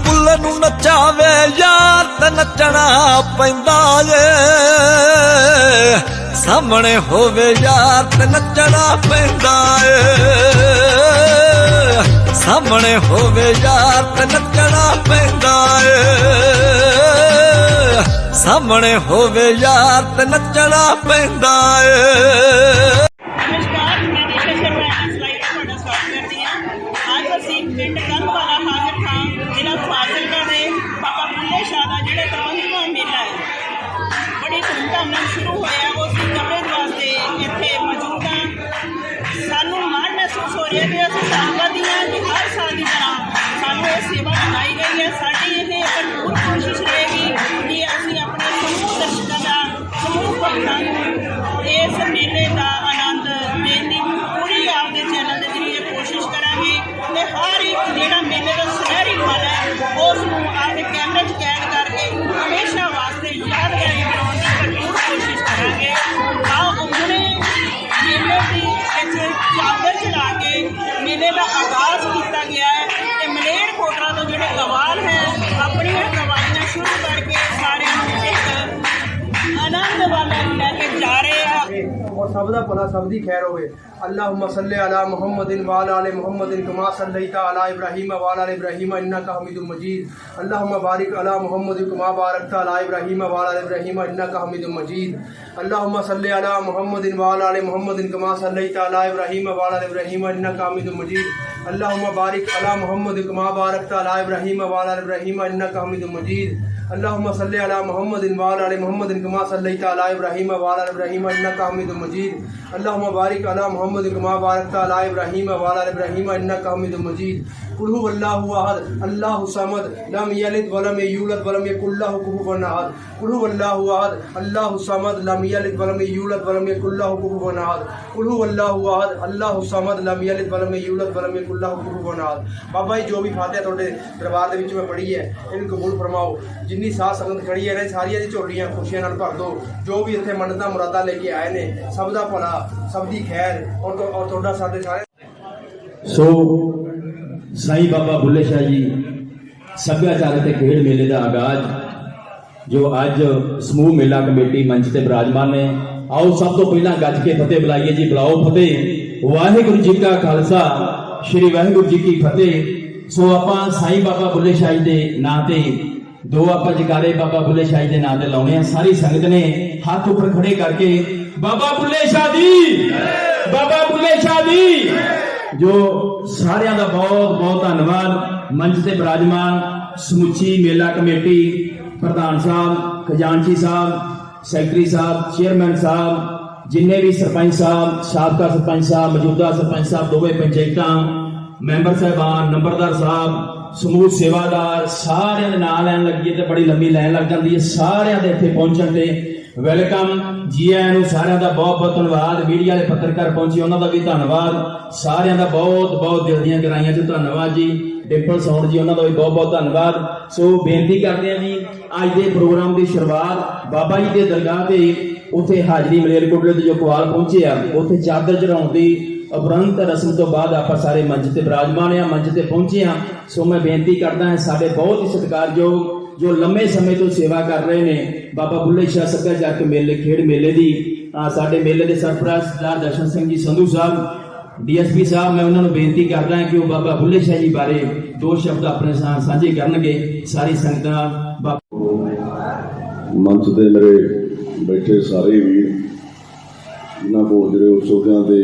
बुल्ले नू नचावे यार ते नचना पैंदा जे सामने होवे यार ते नचना पैंदा सामने होवे यार ते नचना पैंदा सामने होवे यार ते नचना पैंदा नमस्कार, मैं दिशा शर्मा इस लाइव का स्वागत करती हूँ। आज ਅਸੀਂ ਪਿੰਡ ਕੰਧਵਾਲਾ ਹਾਜ਼ਰ ਖਾਂ ਜ਼ਿਲ੍ਹਾ ਫਾਜ਼ਿਲਕਾ ਦੇ ਬਾਬਾ ਬੁੱਲੇ ਸ਼ਾਹ ਦਾ ਜਿਹੜਾ 53ਵਾਂ ਮੇਲਾ ਹੈ ਬੜੀ ਧੂਮਧਾਮ ਨਾਲ ਸ਼ੁਰੂ ਹੋਇਆ। ਉਸ ਦੀ ਕਵਰੇਜ ਵਾਸਤੇ ਇੱਥੇ ਮੌਜੂਦ ਹਾਂ। ਸਾਨੂੰ ਮਾਣ ਮਹਿਸੂਸ ਹੋ ਰਿਹਾ ਕਿ ਅਸੀਂ ਸੰਗਤ ਦੀਆਂ ਕਿ ਹਰ ਸਾਲ ਦੀ ਤਰ੍ਹਾਂ ਸਾਨੂੰ ਇਹ ਸੇਵਾ ਨਿਭਾਈ ਗਈ ਹੈ। ਸਾਡੀ ਇਹ ਭਰਪੂਰ ਕੋਸ਼ਿਸ਼ ਰਹੇਗੀ ਕਿ ਅਸੀਂ ਆਪਣੇ ਸਮੂਹ ਦਰਸ਼ਕਾਂ ਦਾ ਸਮੂਹ ਭਗਤਾਂ ਨੂੰ ਇਸ ਮੇਲੇ ਦਾ ਆਨੰਦ ਦੇਣ ਦੀ ਪੂਰੀ ਆਪਦੇ ਚੈਨਲ ਦੇ ਜ਼ਰੀਏ ਕੋਸ਼ਿਸ਼ ਕਰਾਂਗੇ ਤੇ ਹਰ ਇੱਕ ਜਿਹੜਾ ਮੇਲੇ ਦਾ ਸੁਨਹਿਰੀ ਪਲ ਹੈ ਉਸ ਨੂੰ ਆਪਦੇ ਕੈਮਰੇ 'ਚ ਕੈਦ ਕਰਕੇ ਹਮੇਸ਼ਾ ਵਾਸਤੇ ਯਾਦਗਾਰੀ ਬਣਾਉਣ ਦੀ ਭਰਪੂਰ ਕੋਸ਼ਿਸ਼ ਕਰਾਂਗੇ। ਆਓ ਹੁਣੇ ਮੇਲੇ ਦੀ ਇੱਥੇ ਚਾਦਰ ਚੜਾ ਕੇ ਮੇਲੇ ਦਾ ਆਗਾਜ਼ ਕੀਤਾ ਗਿਆ ਹੈ ਤੇ ਮਲੇਰਕੋਟਲਾ ਤੋਂ ਜਿਹੜੇ ਕਵਾਲ ਹੈ ਆਪਣੀਆਂ ਕਵਾਲੀਆਂ ਸ਼ੁਰੂ ਕਰਕੇ ਸਾਰਿਆਂ ਨੂੰ ਇੱਕ ਆਨੰਦ ਵਾਲਾ ਲੈ ਕੇ ਜਾ ਰਹੇ ਆ। और सब दा भला सब दी खैर होवे। अल्लाहुम्मा सल्लि अला मुहम्मदिन व अला आलि मुहम्मदिन कमा सल्लैता अला इब्राहीम व अला आलि इब्राहीम इन्नका हमीदुम मजीद। अल्लाहुम्मा बारिक अला मुहम्मदिन कमा बारकता अला इब्राहीम व अला आलि इब्राहीम इन्नका हमीदुम मजीद। अल्लाहुम्मा सल्लि अला मुहम्मदिन व अला आलि मुहम्मदिन कमा सल्लैता अला इब्राहीम व अला आलि इब्राहीम इन्नका हमीदुम मजीद। अल्लाहुम्मा बारिक अला मुहम्मदिन कमा बारकता अला इब्राहीम व अला आलि इब्राहीम इन्नका हमीदुम मजीद। अल्लाहुम्मा सल्लि अला मुहम्मदिन व अला आलि मुहम्मदिन कमा सल्लैता अला इब्राहीम व अला आलि इब्राहीम इन्नका हमीदुम मजीद। अल्लाहुम्मा बारिक अला मुहम्मदिन कमा बारकता अला इब्राहीम व अला आलि इब्राहीम इन्नका हमीदुम मजीद। कुल हुवल्लाहु अहद अल्लाहु समद लम यलिद व लम यूलद व लम यकुल लहु कुफुवन अहद। कुल हुवल्लाहु अहद अल्लाहु समद लम यलिद व लम यूलद व लम यकुल लहु कुफुवन अहद। कुल हुवल्लाहु अहद अल्लाहु समद लम यलिद व लम यूलद व लम यकुल लहु कुफुवन अहद। बाबा जी जो भी फातिहा तुहाडे दरबार दे विच मैं पढ़ी है इन्हूं कबूल फरमाओ। जिन्नी साध संगत खड़ी है सारियां दी झोलियां खुशियां नाल भर दो। जो भी इत्थे मन्नतां मुरादां लेके आए ने सब दा भला सब दी खैर और तुहाडा साडे सारे। सो साईं बाबा बुल्ले शाह जी सभ्याचार ते खेड मेले का आगाज जो अज समूह मेला कमेटी मंच से विराजमान ने। आओ सब तो पहला गज के फतेह बुलाइए जी। बुलाओ फतेह। वाहिगुरू जी का खालसा श्री वाहिगुरू जी की फतेह। सो आपां साईं बाबा बुल्ले शाह जी के नां ते दो आप जकारे बाबा बुल्ले शाह जी के नां ते लाउणे। सारी संगत ने हाथ ऊपर खड़े करके बाबा बुल्ले शाह जी, बाबा बुल्ले शाह जी। जो सारियां दा बहुत बहुत धन्यवाद। मंच से विराजमान समुची मेला कमेटी प्रधान साहब, खजानची साहब, सैकटरी साहब, चेयरमैन साहब, जिन्ने भी सरपंच साहब, साबका सरपंच साहब, मौजूदा सरपंच साहब, दोवे पंचायत मैंबर साहबान, नंबरदार साहब, समूह सेवादार सारे नाम लैन लगी है। बड़ी लंबी लाइन लग जाती है सारे इतने पहुंचने से वेलकम जी आया सारे का बहुत बहुत धन्यवाद। मीडिया के पत्रकार पहुंचे उन्होंने भी धन्यवाद। सारे का बहुत बहुत दिल दियां गहराइयां से धन्यवाद जी। डिंपल साउंड जी उन्होंने भी बहुत बहुत धन्यवाद। सो बेनती करते हैं जी अज के प्रोग्राम की शुरुआत बाबा जी के दरगाह से उत्थे हाजरी मलेरकोटले के जो कवाल पहुंचे आ उत्थे चादर चढ़ाउण की उपरंत रस्म तो बाद आप सारे मंच से विराजमान आ मंच से पहुंचे हाँ। सो मैं बेनती करता है साढ़े बहुत ही सत्कारयोग जो लंबे समय तो सेवा कर रहे हैं बाबा बुल्ले शाह सभ्याचारक मेले खेड मेले की साढ़े मेले के सरपराह सरदार दर्शन सिंह जी संधू साहब DSP साहब मैं उन्होंने बेनती करता कि वो बाबा बुल्ले शाह जी बारे दो शब्द अपने साझे करनगे। सारी संगत मंच से मेरे बैठे सारे वीर जिन्होंने को जो उत्सवों से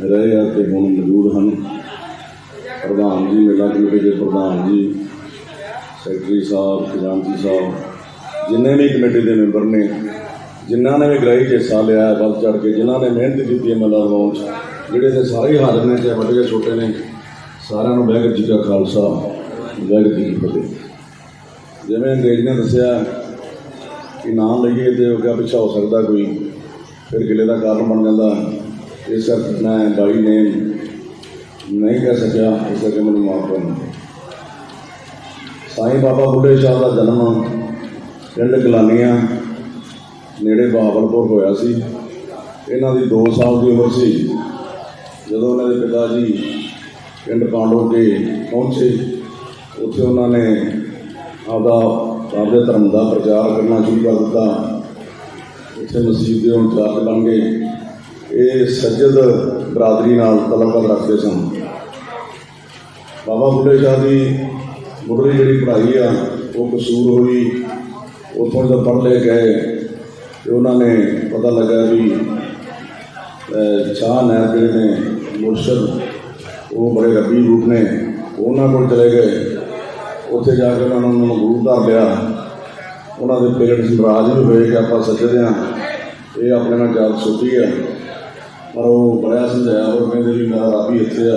रहे हैं हुण मौजूद हैं प्रधान जी मेला कमेटी के प्रधान जी, सैकटरी साहब, खजानची साहब, जिन्हें भी कमेटी के मैंबर ने जिन्होंने भी गराही च हिस्सा लिया है बढ़ चढ़ के जिन्होंने मेहनत की है मेला लगाने जोड़े तो सारे हाजिर ने चाहे बड़े छोटे ने सारे वाहिगुरू जी का खालसा वाहिगुरू जी की फतेह। जिवें अंग्रेज ने दसिया कि नाम लईए तो अग्गे पिछा हो सकता कोई फिर गिले का कारण बन जाता। इस करके मैं बाई नेम नहीं कह सकिया इस करके मैंने माफ करना। साईं बाबा बुल्ले शाह का जन्म पिंड गलानिया नेड़े बहावलपुर होया सी। इन्हां दी 2 साल की उम्र सी जदों उन्होंने पिता जी पिंड पांडो के पहुँचे ਉੱਥੇ ਉਹਨਾਂ ਨੇ ਆਪਦੇ ਧਰਮ ਦਾ ਪ੍ਰਚਾਰ ਕਰਨਾ ਸ਼ੁਰੂ ਕਰ ਦਿੱਤਾ। ਉੱਥੇ ਮਸਜਿਦ ਦੇ ਇੰਚਾਰਜ ਬਣ ਗਏ। ਇਹ ਸੱਜਦ ਬਰਾਦਰੀ ਨਾਲ ਤਲਕ ਰੱਖਦੇ ਸਨ। ਬਾਬਾ ਬੁੱਢੇ ਸ਼ਾਹ ਦੀ ਮੁੱਢਲੀ ਜਿਹੜੀ ਪੜ੍ਹਾਈ ਆ ਉਹ ਕਸੂਰ ਹੋਈ। ਉੱਥੋਂ ਜਦੋਂ ਪੜ੍ਹ ਲੈ ਗਏ ਤੇ ਉਹਨਾਂ ਨੇ ਪਤਾ ਲੱਗਾ ਵੀ ਸ਼ਾਹ ਨਾਇਬ ਜਿਹੜੇ ਨੇ ਮੁਰਸ਼ਦ ਉਹ ਬੜੇ ਰੱਬੀ ਰੂਪ ਨੇ, ਉਹਨਾਂ ਕੋਲ ਚਲੇ ਗਏ। ਉੱਥੇ ਜਾ ਕੇ ਉਹਨਾਂ ਨੂੰ ਗੁਰੂ ਧਾਰ ਲਿਆ। ਉਹਨਾਂ ਦੇ ਪੇਰੈਂਟਸ ਨਾਰਾਜ਼ ਵੀ ਹੋਏ ਕਿ ਆਪਾਂ ਸੱਜਦੇ ਹਾਂ, ਇਹ ਆਪਣੇ ਨਾਲ ਗੱਲ ਛੋਟੀ ਆ, ਪਰ ਉਹ ਬੜਾ ਸਮਝਾਇਆ। ਉਹ ਕਹਿੰਦੇ ਵੀ ਮੇਰਾ ਰੱਬ ਹੀ ਇੱਥੇ ਆ।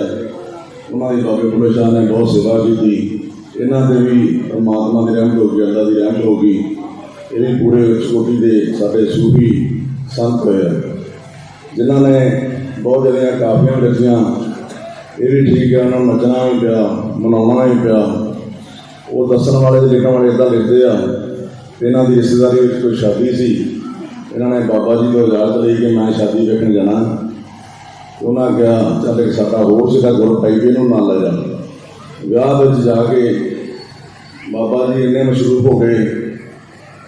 ਉਹਨਾਂ ਦੀ ਬਾਬੇ ਬੁੱਢੇ ਸ਼ਾਹ ਨੇ ਬਹੁਤ ਸੇਵਾ ਕੀਤੀ। ਇਹਨਾਂ ਦੇ ਵੀ ਪਰਮਾਤਮਾ ਦੀ ਰਹਿਮਤ ਹੋ ਗਈ, ਅੱਲਾ ਦੀ ਰਹਿਮਤ ਹੋ ਗਈ। ਇਹ ਵੀ ਪੂਰੇ ਉੱਚ ਕੋਟੀ ਦੇ ਸਾਡੇ ਸੂਫੀ ਸੰਤ ਹੋਏ ਆ, ਜਿਨ੍ਹਾਂ ਨੇ ਬਹੁਤ ਜ਼ਿਆਦਾ ਕਾਫੀਆਂ ਲਿਖੀਆਂ। ਇਹ ਵੀ ਠੀਕ ਹੈ, ਉਹਨਾਂ ਨੂੰ ਨੱਚਣਾ ਵੀ ਪਿਆ, ਮਨਾਉਣਾ ਵੀ ਪਿਆ। ਉਹ ਦੱਸਣ ਵਾਲੇ ਤੇ ਲਿਖਣ ਵਾਲੇ ਇੱਦਾਂ ਲਿਖਦੇ ਆ। ਇਹਨਾਂ ਦੀ ਰਿਸ਼ਤੇਦਾਰੀ ਵਿੱਚ ਕੋਈ ਸ਼ਾਦੀ ਸੀ। ਇਹਨਾਂ ਨੇ ਬਾਬਾ ਜੀ ਤੋਂ ਇਜਾਜ਼ਤ ਲਈ ਕਿ ਮੈਂ ਸ਼ਾਦੀ ਵੇਖਣ ਜਾਣਾ। ਉਹਨਾਂ ਕਿਹਾ ਚੱਲ ਇੱਕ ਸਾਡਾ ਹੋਰ ਸੀਗਾ ਗੁਰ ਪਾਈ ਵੀ ਇਹਨੂੰ ਨਾਲ ਲੈ ਜਾ। ਵਿਆਹ ਵਿੱਚ ਜਾ ਕੇ ਬਾਬਾ ਜੀ ਇੰਨੇ ਮਸ਼ਰੂਫ ਹੋ ਗਏ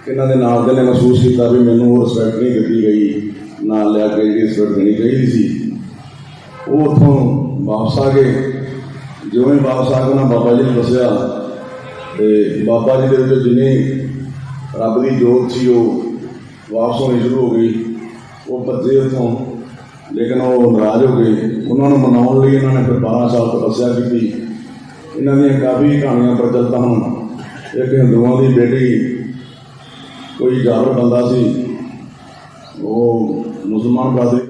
ਕਿ ਇਹਨਾਂ ਦੇ ਨਾਲ ਦੇ ਨੇ ਮਹਿਸੂਸ ਕੀਤਾ ਵੀ ਮੈਨੂੰ ਉਹ ਰਿਸਪੈਕਟ ਨਹੀਂ ਦਿੱਤੀ ਗਈ, ਨਾਲ ਲਿਆ ਕੇ ਜਿਹੜੀ ਰਿਸਪੈਕਟ ਦੇਣੀ ਚਾਹੀਦੀ ਸੀ। ਉਹ ਉੱਥੋਂ ਵਾਪਸ ਆ ਗਏ। ਜਿਵੇਂ ਵਾਪਸ ਆ ਕੇ ਉਹਨਾਂ ਬਾਬਾ ਜੀ ਨੂੰ ਦੱਸਿਆ ਤੇ ਬਾਬਾ ਜੀ ਦੇ ਵਿੱਚ ਜਿੰਨੀ ਰੱਬ ਦੀ ਜੋਤ ਸੀ ਉਹ ਵਾਪਸ ਹੋਣੀ ਸ਼ੁਰੂ ਹੋ ਗਈ। ਉਹ ਭੱਜੇ ਉੱਥੋਂ, ਲੇਕਿਨ ਉਹ ਨਾਰਾਜ਼ ਹੋ ਗਏ। ਉਹਨਾਂ ਨੂੰ ਮਨਾਉਣ ਲਈ ਇਹਨਾਂ ਨੇ ਫਿਰ 12 ਸਾਲ ਤਪੱਸਿਆ ਕੀਤੀ। ਇਹਨਾਂ ਦੀਆਂ ਕਾਫੀ ਕਹਾਣੀਆਂ ਪ੍ਰਚਲਿਤ ਹਨ। ਇੱਕ ਹਿੰਦੂਆਂ ਦੀ ਬੇਟੀ, ਕੋਈ ਜਾਬਰ ਬੰਦਾ ਸੀ, ਉਹ ਮੁਸਲਮਾਨ ਬਰਾਦਰੀ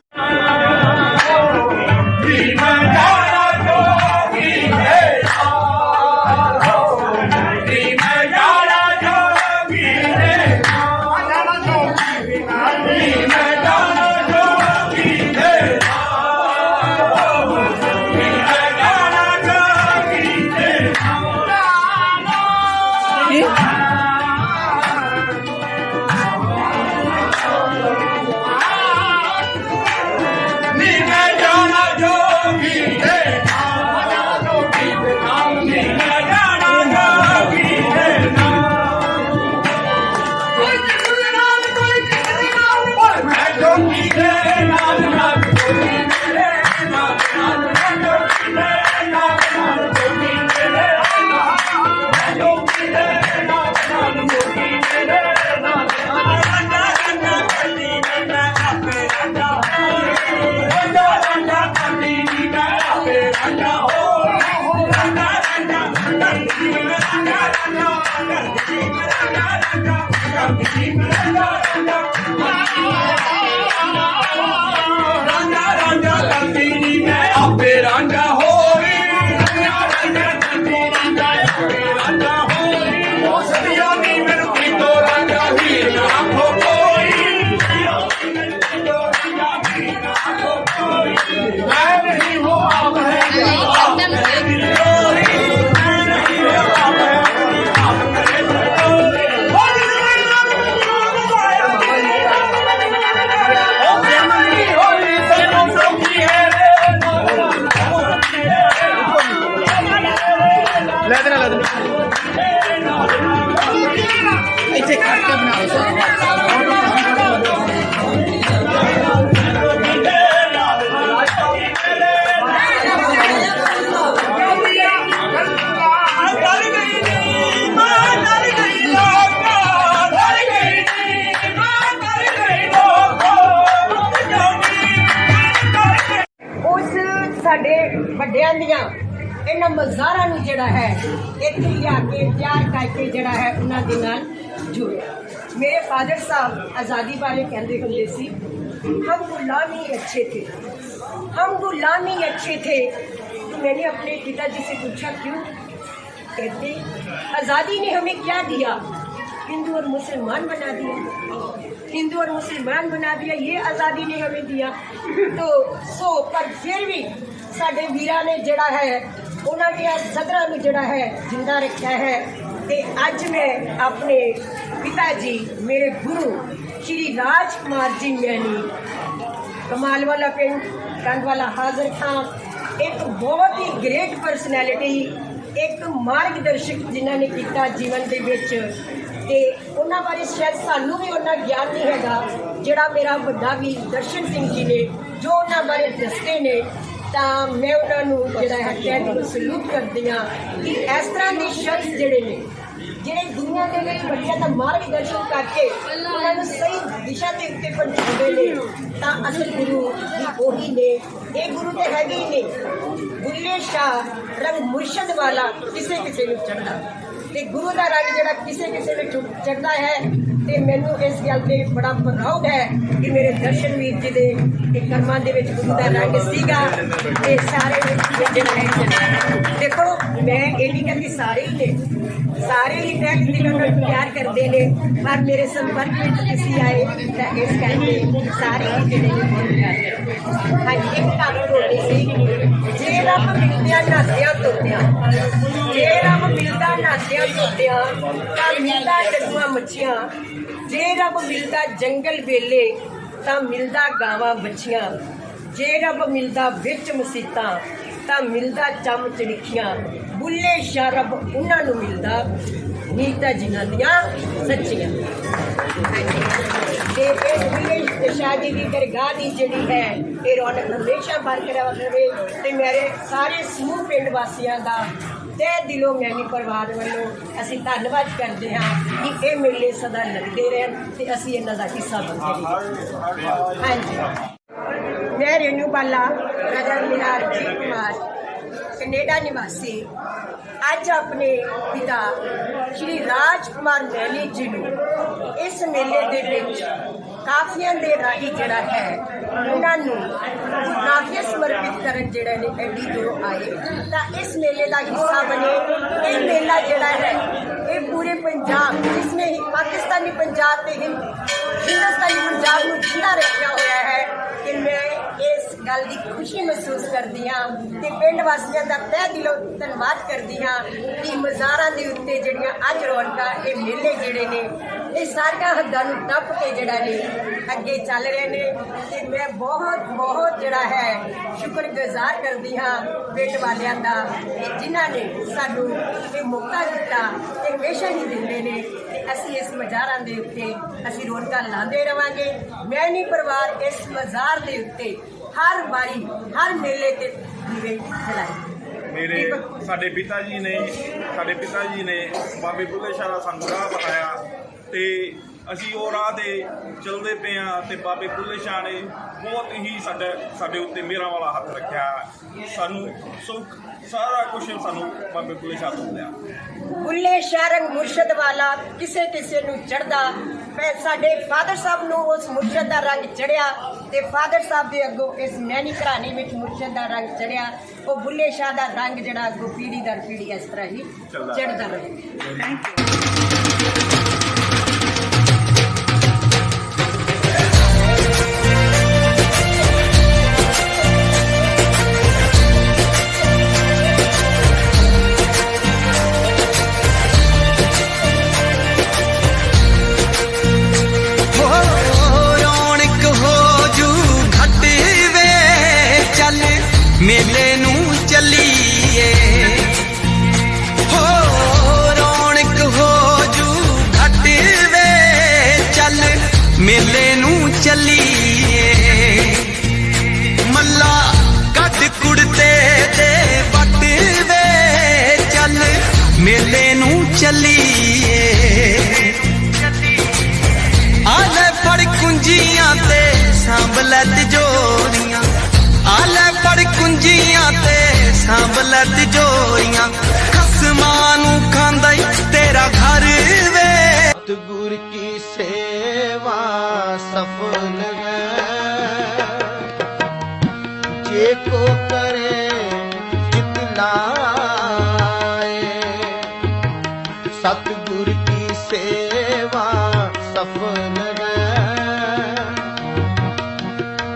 ਸਾਡੇ ਵੱਡਿਆਂ ਦੀਆਂ ਇਹਨਾਂ ਮਜ਼ਾਰਾਂ ਨੂੰ ਜਿਹੜਾ ਹੈ ਇੱਥੇ ਲਿਆ ਕੇ ਤਿਆਰ ਕਰਕੇ ਜਿਹੜਾ ਹੈ ਉਹਨਾਂ ਦੇ ਨਾਲ ਜੁੜਿਆ। ਮੇਰੇ ਫਾਦਰ ਸਾਹਿਬ ਆਜ਼ਾਦੀ ਬਾਰੇ ਕਹਿੰਦੇ ਹੁੰਦੇ ਸੀ, हम गुलामी अच्छे थे, हम गुलामी अच्छे थे। तो मैंने अपने पिताजी से पूछा क्यों? कहते आज़ादी ने हमें क्या दिया? हिंदू और मुसलमान बना दिया, हिंदू और मुसलमान बना दिया, ये आज़ादी ने हमें दिया। तो पर फिर भी साडे वीरां ने जिहड़ा है उन्होंने सदरां नूं जिहड़ा है जिंदा रखा है। ते अज मैं अपने पिता जी मेरे गुरु श्री राजकुमार जी मैनी कमाल वाला पिंड कंड वाला हाजिर खां, एक बहुत ही ग्रेट परसनैलिटी, ਇੱਕ ਮਾਰਗਦਰਸ਼ਕ ਜਿਨ੍ਹਾਂ ਨੇ ਕੀਤਾ ਜੀਵਨ ਦੇ ਵਿੱਚ, ਤੇ ਉਹਨਾਂ ਬਾਰੇ ਸ਼ਾਇਦ ਸਾਨੂੰ ਵੀ ਉਹਨਾਂ ਗਿਆਨ ਨਹੀਂ ਹੈਗਾ ਜਿਹੜਾ ਮੇਰਾ ਵੱਡਾ ਵੀ ਦਰਸ਼ਨ ਸਿੰਘ ਜੀ ਨੇ ਜੋ ਉਹਨਾਂ ਬਾਰੇ ਦੱਸਦੇ ਨੇ। ਤਾਂ ਮੈਂ ਉਹਨਾਂ ਨੂੰ ਜਿਹੜਾ ਹੈ ਕਹਿ ਸਲੂਟ ਕਰਦੀ ਹਾਂ ਕਿ ਇਸ ਤਰ੍ਹਾਂ ਦੇ ਸ਼ਖਸ ਜਿਹੜੇ ਨੇ ਜਿਹੜੇ ਦੁਨੀਆ ਦੇ ਵਿੱਚ ਬੱਚਿਆਂ ਦਾ ਮਾਰਗਦਰਸ਼ਨ ਕਰਕੇ ਉਹਨਾਂ ਨੂੰ ਸਹੀ ਦਿਸ਼ਾ ਦੇ ਉੱਤੇ ਪਹੁੰਚਾਉਂਦੇ ਨੇ, ਤਾਂ ਅਸਲ ਗੁਰੂ ਵੀ ਉਹੀ ਨੇ। ਇਹ ਗੁਰੂ ਤੇ ਹੈਗੇ ਹੀ ਨੇ ਬੁੱਲੇ ਸ਼ਾਹ ਰੰਗ ਮੁਰਸ਼ਦ ਵਾਲਾ, ਕਿਸੇ ਕਿਸੇ ਨੂੰ ਚੜ੍ਹਦਾ, ਤੇ ਗੁਰੂ ਦਾ ਰੰਗ ਜਿਹੜਾ ਕਿਸੇ ਕਿਸੇ ਨੂੰ ਚੜ੍ਹਦਾ ਹੈ। ਤੇ ਮੈਨੂੰ ਇਸ ਗੱਲ ਤੇ ਬੜਾ ਪ੍ਰਾਊਡ ਹੈ ਕਿ ਮੇਰੇ ਦਰਸ਼ਨ ਵੀਰ ਜੀ ਦੇ ਕਰਮਾਂ ਦੇ ਵਿੱਚ ਗੁਰੂ ਦਾ ਰੰਗ ਸੀਗਾ। ਤੇ ਸਾਰੇ ਜਿਹੜਾ ਹੈ ਦੇਖੋ, ਮੈਂ ਇਹ ਨਹੀਂ ਕਹਿੰਦੀ ਸਾਰੇ ਹੀ ਨੇ, ਸਾਰੇ ਹੀ ਟੈਕ ਦਿਲੋਂ ਨਾਲ ਪਿਆਰ ਕਰਦੇ ਨੇ, ਪਰ ਮੇਰੇ ਸੰਪਰਕ ਵਿੱਚ ਤੁਸੀਂ ਆਏ ਤਾਂ ਇਸ ਕਰਕੇ ਸਾਰੇ ਹੀ ਜਿਹੜੇ ਨੇ ਬਹੁਤ ਪਿਆਰ ਕਰਦੇ। ਹਾਂਜੀ, ਇੱਕ ਕੰਮ ਬੋਲੀ ਸੀ, ਜੇ ਰੱਬ ਮਿਲਦਿਆਂ ਨਾਸਿਆਂ ਤੋਤਿਆਂ, ਜੇ ਰੱਬ ਮਿਲਦਾ ਨਾਸਿਆਂ ਤੋਤਿਆਂ ਤਾਂ ਮਿਲਦਾ ਡੱਡੂਆਂ ਮੱਛੀਆਂ, ਜੇ ਰੱਬ ਮਿਲਦਾ ਜੰਗਲ ਵੇਲੇ ਤਾਂ ਮਿਲਦਾ ਗਾਵਾਂ ਬੱਚੀਆਂ, ਜੇ ਰੱਬ ਮਿਲਦਾ ਵਿੱਚ ਮਸੀਤਾਂ ਤਾਂ ਮਿਲਦਾ ਚਮ ਚੜੀਖੀਆਂ, ਬੁੱਲੇ ਸ਼ਾਹ ਰੱਬ ਉਹਨਾਂ ਨੂੰ ਮਿਲਦਾ ਨੀਤਾਂ ਜਿਨ੍ਹਾਂ ਦੀਆਂ ਸੱਚੀਆਂ। ਤੇ ਇਸ ਬੁੱਲੇ ਸ਼ਾਹ ਜੀ ਦੀ ਦਰਗਾਹ ਦੀ ਜਿਹੜੀ ਹੈ ਇਹ ਰੌਣਕ ਹਮੇਸ਼ਾ ਬਰਕਰਾਰ ਰਹੇ। ਤੇ ਮੇਰੇ ਸਾਰੇ ਸਮੂਹ ਪਿੰਡ ਵਾਸੀਆਂ ਦਾ ਤਹਿ ਦਿਲੋਂ ਮੈਨੀ ਪਰਿਵਾਰ ਵੱਲੋਂ ਅਸੀਂ ਧੰਨਵਾਦ ਕਰਦੇ ਹਾਂ ਕਿ ਇਹ ਮੇਲੇ ਸਦਾ ਲੱਗਦੇ ਰਹਿਣ ਤੇ ਅਸੀਂ ਇਹਨਾਂ ਦਾ ਹਿੱਸਾ ਬਣਦੇ ਰਹੀਏ। ਹਾਂਜੀ, ਮੈਂ ਰੇਨੂ ਬਾਲਾ ਨਗਰ ਨਿਹਾਲ ਜੀ ਕੁਮਾਰ, ਕੈਨੇਡਾ ਨਿਵਾਸੀ, ਅੱਜ ਆਪਣੇ ਪਿਤਾ ਸ਼੍ਰੀ ਰਾਜ ਕੁਮਾਰ ਮੈਲੀ ਜੀ ਨੂੰ ਇਸ ਮੇਲੇ ਦੇ ਵਿੱਚ ਕਾਫੀਆਂ ਦੇ ਰਾਹੀਂ ਜਿਹੜਾ ਹੈ ਉਹਨਾਂ ਨੂੰ ਕਾਫੀਆਂ ਸਮਰਪਿਤ ਕਰਨ ਜਿਹੜੇ ਨੇ ਐਡੀ ਦੂਰੋਂ ਆਏ ਤਾਂ ਇਸ ਮੇਲੇ ਦਾ ਹਿੱਸਾ ਬਣੇ। ਇਹ ਮੇਲਾ ਜਿਹੜਾ ਹੈ ਇਹ ਪੂਰੇ ਪੰਜਾਬ, ਜਿਸਨੇ ਹੀ ਪਾਕਿਸਤਾਨੀ ਪੰਜਾਬ ਤੇ ਹਿੰਦੁਸਤਾਨੀ ਪੰਜਾਬ ਨੂੰ ਜਿੰਦਾ ਰੱਖਿਆ ਹੋਇਆ ਹੈ, ਕਿ ਮੈਂ ਇਸ ਗੱਲ ਦੀ ਖੁਸ਼ੀ ਮਹਿਸੂਸ ਕਰਦੀ ਹਾਂ ਤੇ ਪਿੰਡ ਵਾਸੀਆਂ ਦਾ ਤਹਿ ਦਿਲੋਂ ਧੰਨਵਾਦ ਕਰਦੀ ਹਾਂ ਕਿ ਮਜ਼ਾਰਾਂ ਦੇ ਉੱਤੇ ਜਿਹੜੀਆਂ ਅੱਜ ਰੌਣਕਾਂ, ਇਹ ਮੇਲੇ ਜਿਹੜੇ ਨੇ ਇਹ ਸਾਰੀਆਂ ਹੱਦਾਂ ਨੂੰ ਟੱਪ ਕੇ ਜਿਹੜਾ ਨੇ ਅੱਗੇ ਚੱਲ ਰਹੇ ਨੇ। ਤੇ ਮੈਂ ਬਹੁਤ ਜਿਹੜਾ ਹੈ ਸ਼ੁਕਰਗੁਜ਼ਾਰ ਕਰਦੀ ਹਾਂ ਪਿੰਡ ਵਾਲਿਆਂ ਦਾ ਕਿ ਜਿਨ੍ਹਾਂ ਨੇ ਸਾਨੂੰ ਇਹ ਮੌਕਾ ਦਿੱਤਾ ਤੇ ਹਮੇਸ਼ਾ ਹੀ ਦਿੰਦੇ ਨੇ ਤੇ ਅਸੀਂ ਇਸ ਮਜ਼ਾਰਾਂ ਦੇ ਉੱਤੇ ਅਸੀਂ ਰੌਣਕਾਂ ਲਾਉਂਦੇ ਰਵਾਂਗੇ। ਮੈਂ ਨਹੀਂ ਪਰਿਵਾਰ ਇਸ ਮਜ਼ਾਰ ਦੇ ਉੱਤੇ ਹਰ ਵਾਰੀ ਹਰ ਮੇਲੇ ਤੇ ਦੀਵੇ ਜਲਾਏ। ਮੇਰੇ ਸਾਡੇ ਪਿਤਾ ਜੀ ਨੇ ਬਾਬੇ ਬੁੱਲੇ ਸ਼ਾਹ ਦਾ ਸਾਨੂੰ ਰਾਹ ਬਤਾਇਆ ਤੇ ਅਸੀਂ ਉਹ ਰਾਹ ਤੇ ਚੱਲਦੇ ਪਏ ਹਾਂ ਤੇ ਬਾਬੇ ਬੁੱਲੇ ਸ਼ਾਹ ਨੇ ਬਹੁਤ ਹੀ ਸਾਡੇ ਉੱਤੇ ਮੇਰਾ ਵਾਲਾ ਹੱਥ ਰੱਖਿਆ। ਸਾਨੂੰ ਸੁੱਖ ਸਾਰਾ ਕੁਝ ਸਾਨੂੰ ਬਾਬੇ ਬੁੱਲੇ ਸ਼ਾਹ ਤੋਂ ਮਿਲਿਆ। ਬੁੱਲੇ ਸ਼ਾਹ ਰੰਗ ਮੁਰਸ਼ਦ ਵਾਲਾ, ਕਿਸੇ ਕਿਸੇ ਨੂੰ ਚੜ੍ਹਦਾ। ਮੈਂ ਸਾਡੇ ਫਾਦਰ ਸਾਹਿਬ ਨੂੰ ਉਸ ਮੁਰਸ਼ਦ ਦਾ ਰੰਗ ਚੜ੍ਹਿਆ ਤੇ ਫਾਦਰ ਸਾਹਿਬ ਦੇ ਅੱਗੋਂ ਇਸ ਮੈਨੀ ਘਰਾਣੇ ਵਿੱਚ ਮੁਰਸ਼ਦ ਦਾ ਰੰਗ ਚੜ੍ਹਿਆ। ਉਹ ਬੁੱਲੇ ਸ਼ਾਹ ਦਾ ਰੰਗ ਜਿਹੜਾ ਅੱਗੋਂ ਪੀੜ੍ਹੀ ਦਰ ਪੀੜ੍ਹੀ ਇਸ ਤਰ੍ਹਾਂ ਹੀ ਚੜ੍ਹਦਾ ਰਹੇ। ਮੇਲੇ ਨੂੰ ਚੱਲੀਏ ਹੋ, ਰੌਣਕ ਹੋ ਜੂ ਘਟ ਵੇ, ਚੱਲ ਮੇਲੇ ਨੂੰ ਚੱਲੀਏ। ਮੱਲਾ ਕੱਢ ਕੁੜਤੇ ਤੇ ਵੱਟ ਵੇ, ਚੱਲ ਮੇਲੇ ਨੂੰ ਚੱਲੀਏ। ਆ ਲੈ ਫੜ ਕੁੰਜੀਆਂ ਤੇ ਸਾਂਭ ਲੈ ਤਿਜੋਰੀਆਂ, ਆ ਲੈ ਫੜ ਕੁੰਜੀਆਂ ਤੇ ਸਾਂਭ ਲੈ ਤਿਜੋਰੀਆਂ, ਖਸਮਾਂ ਨੂੰ ਖਾਂਦਾ ਈ ਤੇਰਾ ਘਰ ਵੇ। सतगुर की सेवा सफल है, जे को करे जितलाए। सतगुर की सेवा सफल है,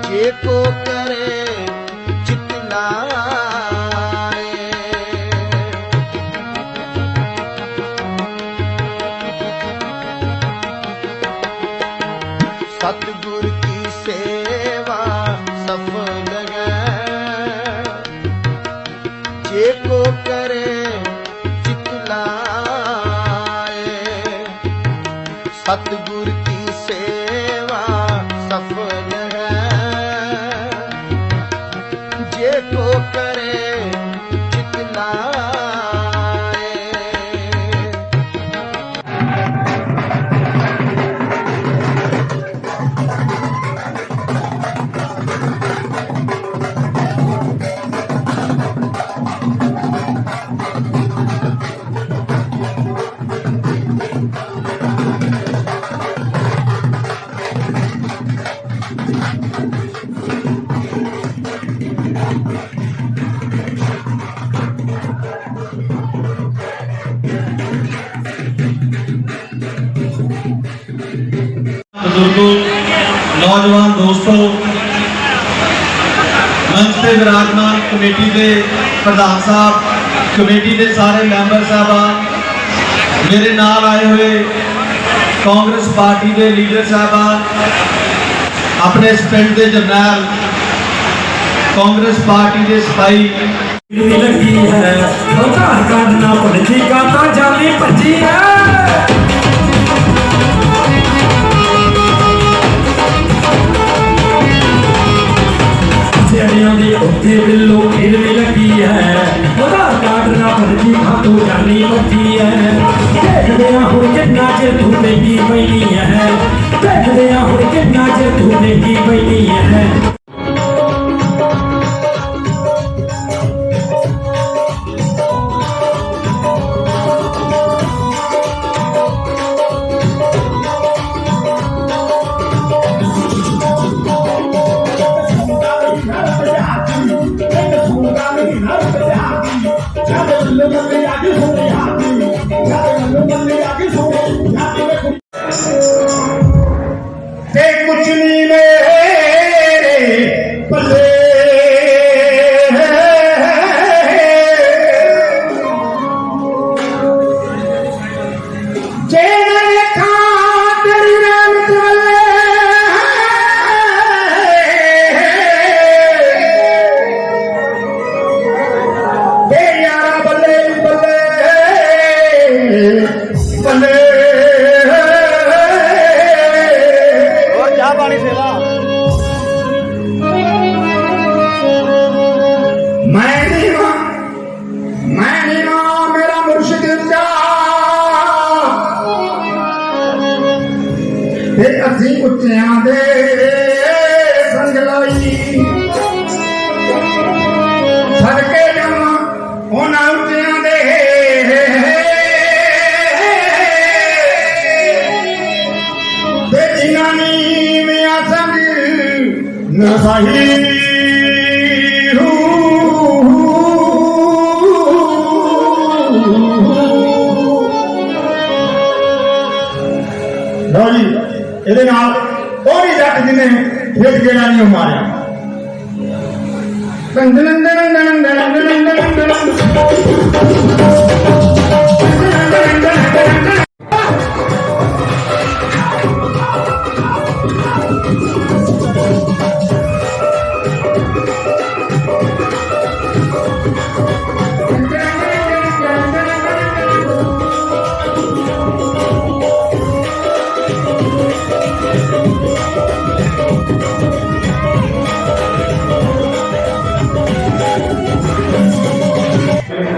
जे को करे जितलाए। सतगुर की सेवा सफल है, सतगुर की सेवा सफल है जे को करे चितलाए। बुजुर्गों, नौजवान दोस्तों, मंच से विराजमान कमेटी के प्रधान साहब, कमेटी के सारे मैंबर साहबान, मेरे नाल आए हुए कांग्रेस पार्टी के लीडर साहबान, अपने इस पिंड के जरनैल, कांग्रेस पार्टी के सिपाही लगी है करना भजी का जाली भजी है। उत्थे बिल्लो फिर भी लगी है आधार कार्ड ना भजी खातों जानी बची है। देखते हुण कितना चिर धूने की पैनी है, देखते हुण कितना चिर धूने की पैनी है। कुछ नहीं मेरे पल्ले मेरा मुर्शिद असी उच्चियां दे संग लाई सदके जावा उन्हां उच्चियां दे जिन्हां नी मियां संग नसाही ਇਹਦੇ ਨਾਲ ਉਹ ਵੀ ਜੱਟ ਜਿਹਨੇ ਫਿਰ ਜਿਹੜਾ ਨਹੀਂ ਮਾਰਿਆ।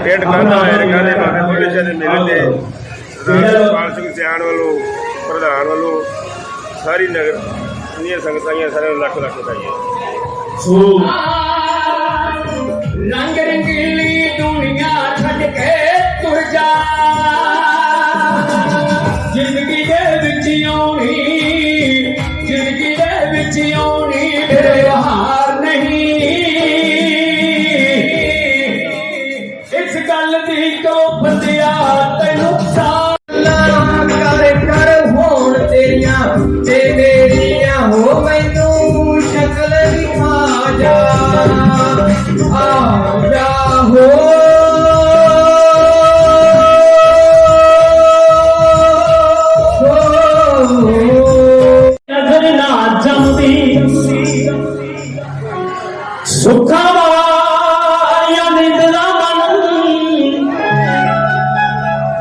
ਪਿੰਡ ਕਾਂਦਾ ਐਰਗਾ ਦੇ ਬਾਬੇ ਬੁੱਲੇ ਸ਼ਾਹ ਦੇ ਮੇਲੇ ਤੇ ਰਾਜਪਾਲ ਸਿੰਘ ਸਿਆਣ ਵੱਲੋਂ ਪ੍ਰਧਾਨ ਵੱਲੋਂ ਸਾਰੀ ਨਗਰ ਇੰਨੀਆਂ ਸੰਗਤਾਂ ਆਈਆਂ, ਸਾਰਿਆਂ ਨੂੰ ਲੱਖ ਲੱਖ ਵਧਾਈਆਂ। रंग रंगीली दुनिया छड़ के तुर जा जिंदगी दे विच आउणी, जिंदगी दे विच आउणी व्यवहार नहीं। इस गल दी तो बंदिया तैनू कर होण तेरियां ते मेरियां हो मैनू शक्ल दिखा जा हो नजर ना जमदी सुखा या निंदना मन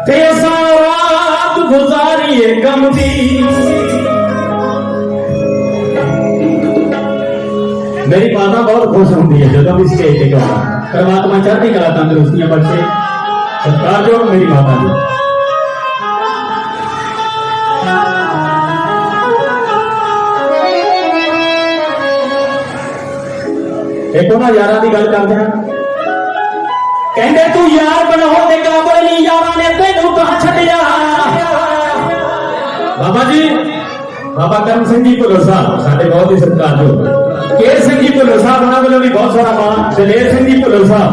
ते सारा गुजारिए गम दी। मेरी माता बहुत खुश होती है जब भी स्टेज पे गाना। परमात्मा चढ़ती कला तंदुरुस्तियां बख्शे। सरकार जो मेरी माता जी। एक ना यारा की गल करते हैं। कहते तू यार बनाओ ते काबल नहीं यारा ने तेनू कहां छड्डिया। बाबा जी बाबा करम सिंह जी भुल्लर साहब साडे बहुत ही सत्कारयोग केर सिंह जी भुल्लर साहब उन्होंने वालों भी बहुत सारा मान। दलेर सिंह जी भुल्लर साहब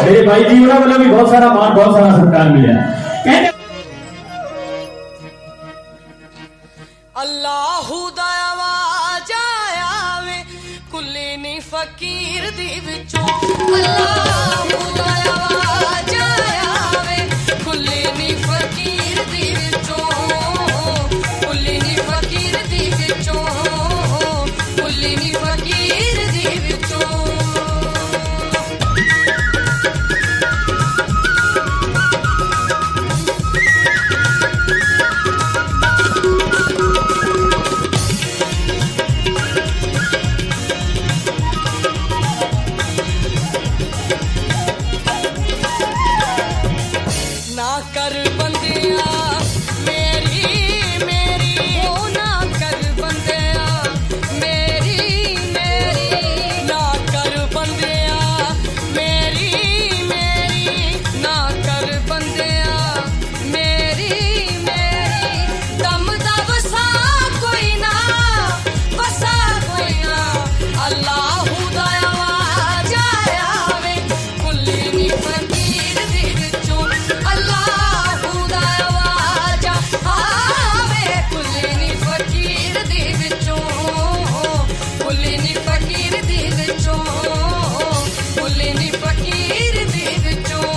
मेरे भाई जी उन्होंने वालों भी बहुत सारा मान बहुत सारा सत्कार मिला। अल्लाहू दा आवाज आवे कुल्ले नी फकीर दी विचों। अल्लाहू दा आवाज आवे कुल्ले नी फकीर दी विचों। कुल्ले नी फकीर दी विचों। कुल्ले नी फकीर दी विचों। ना कर बंदिया मेरी मेरी ओ ना कर बंदिया मेरी मेरी ना कर बंदिया मेरी मेरी ना कर बंदिया मेरी मेरी दम दा वसा कोई ना वसा कोई ना। अल्लाहू दा आवाज आवे कुल्ले नी फकीर दी विचों। अल्लाहू दा आवाज आवे कुल्ले नी फकीर दी विचों। कुल्ले नी फकीर दी विचों। कुल्ले नी फकीर दी विचों।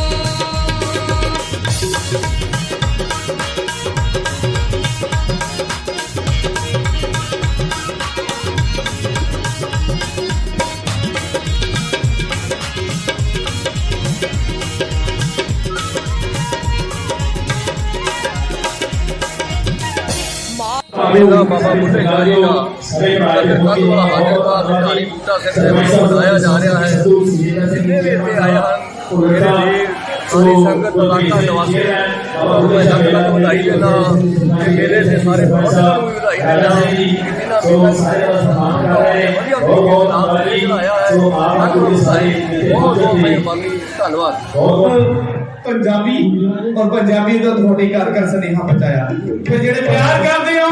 बाबा बुल्ले शाह जी का सरकारी बूटा सिंह मनाया जा रहा है। जिन्हें भी इतने आए हैं मेरे वीर सारी संगत मुलाकात निवासी मैं जग तक बधाई देना। मेले से सारे बहुत बधाई देना। धन्यवाद। पंजाबी और पंजाबी तो थोड़ी घर घर स्नेहा पहुंचाया। फिर जेडे प्यार करते हो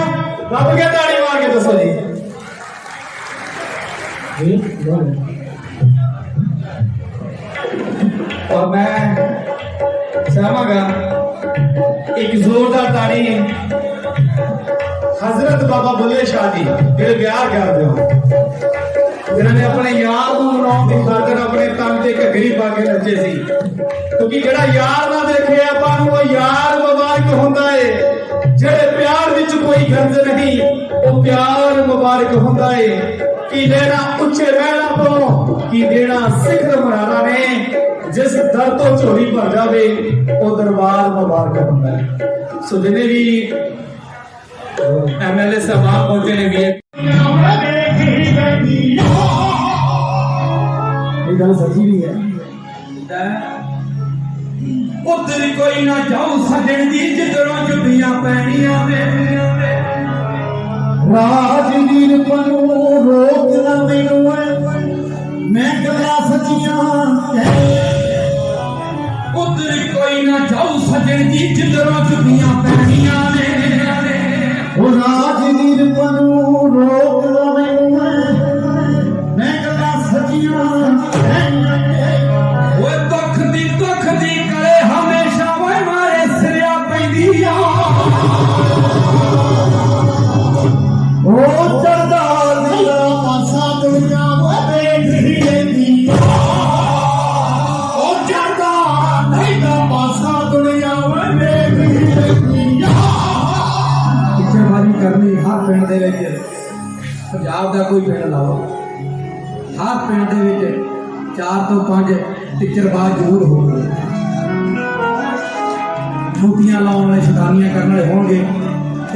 रब के ताड़ी मार के दसो जी। और मैं चाहांगा एक जोरदार ताड़ी हजरत बाबा बुल्ले शाह जी जेडे प्यार करते हो जिन्होंने अपने यार को मनाने की खातिर अपने तन से घगरी पा के नचे सी। क्योंकि जेड़ा यार ना देखे आपां नूं यार मुबारक हुंदा है। जेड़े प्यार विच कोई गर्ज नहीं वो प्यार मुबारक हुंदा है। कि देना उच्चे महला तो कि देना सिखर मराना ने जिस दर तो झोली भर जावे वो दरबार मुबारक हुंदा है। सो जिन्हें भी MLA साहब पहुंचे ने भी गल सच्ची भी है। उधर कोई ना जाऊं सजन दी जिधरों जुटियां पैनियां राजवीर पनू रोक ना मैनू मैं गला सचियां। उधर कोई ना जाऊं सजन दी जिधरों जुटियां पैनियां ने राजवीर पनू रोक ना मैनू मैं गला सचियां। दुख दी करे हमेशा वो मारे सिरिया पैंदिया। ओ चढ़दा दिला पासा दुनिया वो देख ही लेंदी। ओ चढ़दा दिला पासा दुनिया वो देख ही लेंदी। पिछेबाजी करनी हर पिंड दे विच पंजाब दा कोई पिंड लाओ हर पिंड दे विच 4 ਤੋਂ 5 टिचरबाज जरूर होंगे। ਲੂਟੀਆਂ ਲਾਉਣ ਵਾਲੇ ਸ਼ੈਤਾਨੀਆਂ ਕਰਨ ਵਾਲੇ ਹੋਣਗੇ।